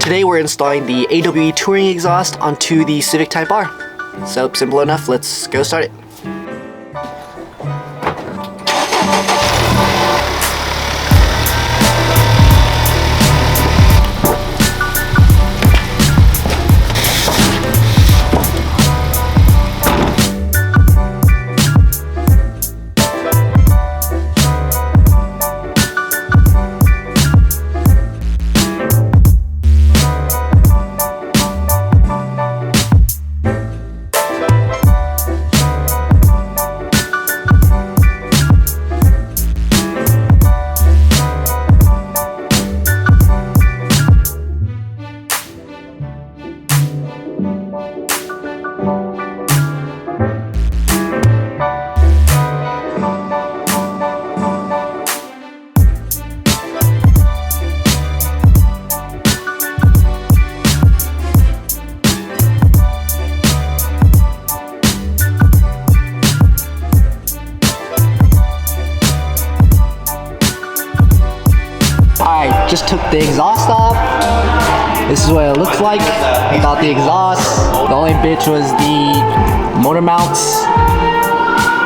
today we're installing the AWE Touring exhaust onto the Civic Type R. So simple enough, let's go start it. Alright, just took the exhaust off. This is what it looks like without the exhaust. The only bitch was the motor mounts.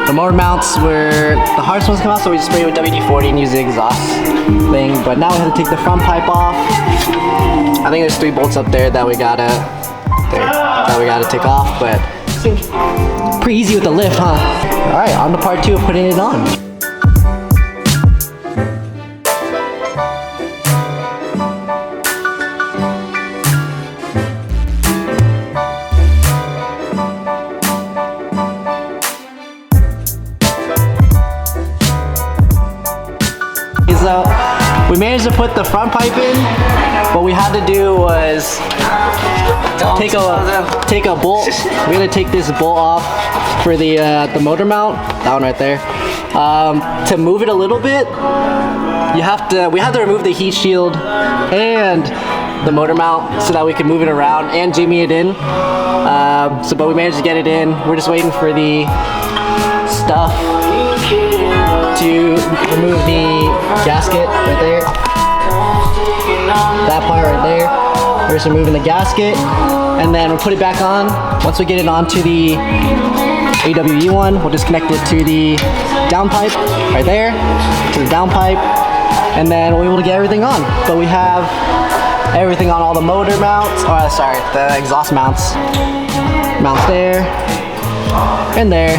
The motor mounts were the hardest ones to come out, so we just sprayed with WD-40 and used the exhaust thing. But now we have to take the front pipe off. I think there's 3 bolts up there that we gotta take off, but it seems pretty easy with the lift, huh? Alright, on to part 2 of putting it on. So we managed to put the front pipe in. What we had to do was take a bolt. We're gonna take this bolt off for the motor mount. That one right there. To move it a little bit, we have to remove the heat shield and the motor mount so that we can move it around and jimmy it in. But we managed to get it in. We're just waiting for the stuff to remove the gasket right there. That part right there. We're just removing the gasket, and then we'll put it back on. Once we get it onto the AWE one, we'll just connect it to the downpipe right there, to the downpipe, and then we'll be able to get everything on. But we have everything on all the motor mounts, the exhaust mounts. Mounts there, and there.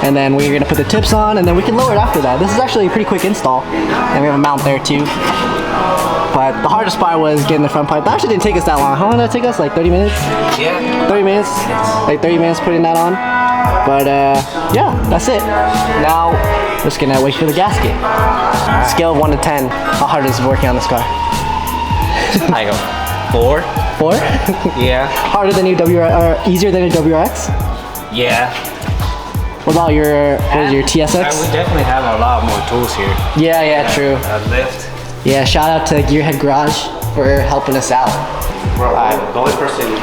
And then we're gonna put the tips on, and then we can lower it after that. This is actually a pretty quick install. And we have a mount there too. But the hardest part was getting the front pipe. That actually didn't take us that long. How long did that take us? Like 30 minutes? Yeah. 30 minutes? Like 30 minutes putting that on. But yeah, that's it. Now, we're just gonna wait for the gasket. Scale of 1 to 10, how hard is working on this car? I go 4. 4? Yeah. Harder than your WRX, or easier than your WRX? Yeah. What about your TSX? We definitely have a lot more tools here. Yeah, true. Lift. Yeah, shout out to Gearhead Garage for helping us out. Bro, the only person you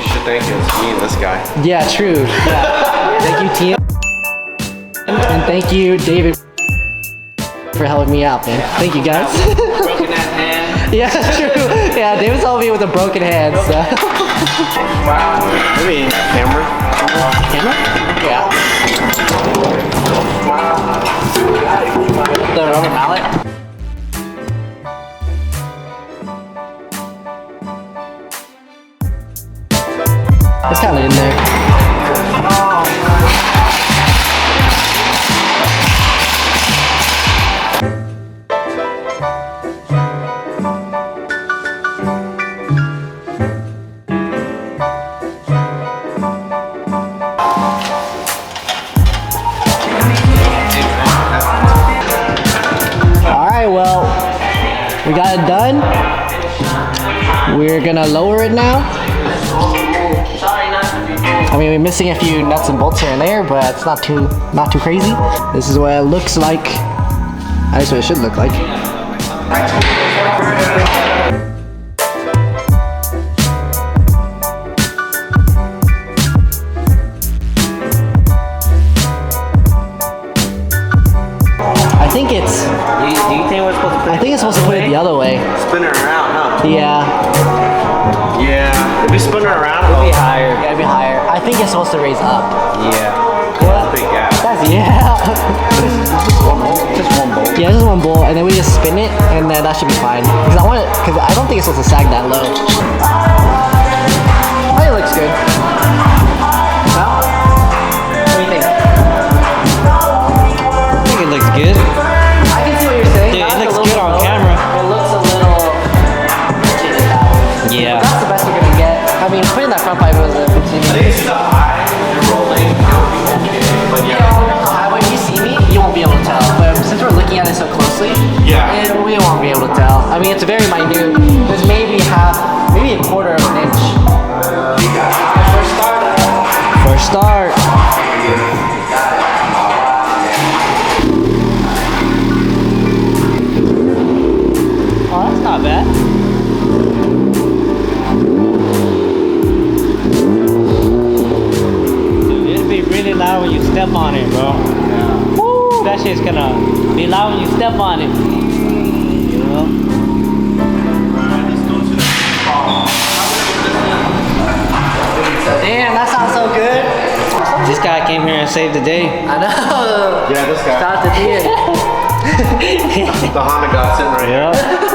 should thank is me and this guy. Yeah, true. Yeah. Thank you, Thien. And thank you, David, for helping me out, man. Thank you, guys. Broken that hand. Yeah, true. Yeah, David's helping me with a broken hand, so. Wow. Maybe camera? Camera? Yeah. The rubber mallet? It's kind of in there. Alright, well, we got it done. We're gonna lower it now. I mean, we're missing a few nuts and bolts here and there, but it's not too crazy. This is what it looks like. At least what it should look like. I think it's. Do you think we're supposed to put it? I think it's supposed to put it the other way. Spin it around, huh? Yeah. it's supposed to raise up. Yeah. What? Big gap. Yeah. Just one bolt. Yeah, just one bolt, and then we just spin it, and then that should be fine. Because I don't think it's supposed to sag that low. Oh, it looks good. No? What do you think? I think it looks good. I can see what you're saying. Dude, it That's looks a little good on low. camera. It looks a little jaded that way. Yeah. That's the best we're gonna get. I mean, putting that front pipe was a I think it's the high and rolling. It'll be okay. But When you see me, you won't be able to tell. But since we're looking at it so closely, we won't be able to tell. I mean, it's very minute. There's maybe maybe a quarter of an inch. First start. Oh, that's not bad. Dude, it'll be really loud when you step on it, bro. Woo! That shit's gonna be loud when you step on it. You know? Damn, that sounds so good. This guy came here and saved the day. I know. yeah, this guy. Shout out to Thien. The Honda God sitting right here. Yeah.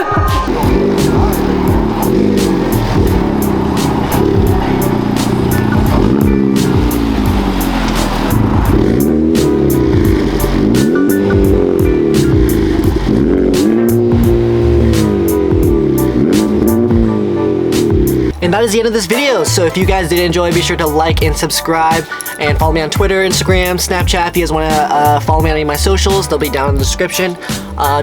And that is the end of this video. So if you guys did enjoy, be sure to like and subscribe and follow me on Twitter, Instagram, Snapchat. If you guys want to follow me on any of my socials, they'll be down in the description.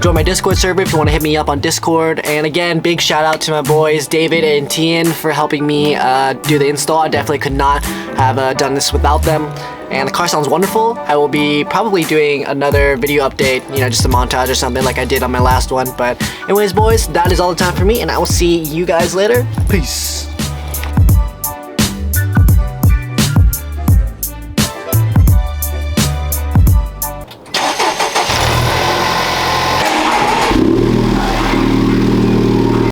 Join my Discord server if you want to hit me up on Discord. And again, big shout out to my boys David and Thien for helping me do the install. I definitely could not have done this without them. And the car sounds wonderful. I will be probably doing another video update, you know, just a montage or something like I did on my last one. But anyways, boys, that is all the time for me, and I will see you guys later. Peace.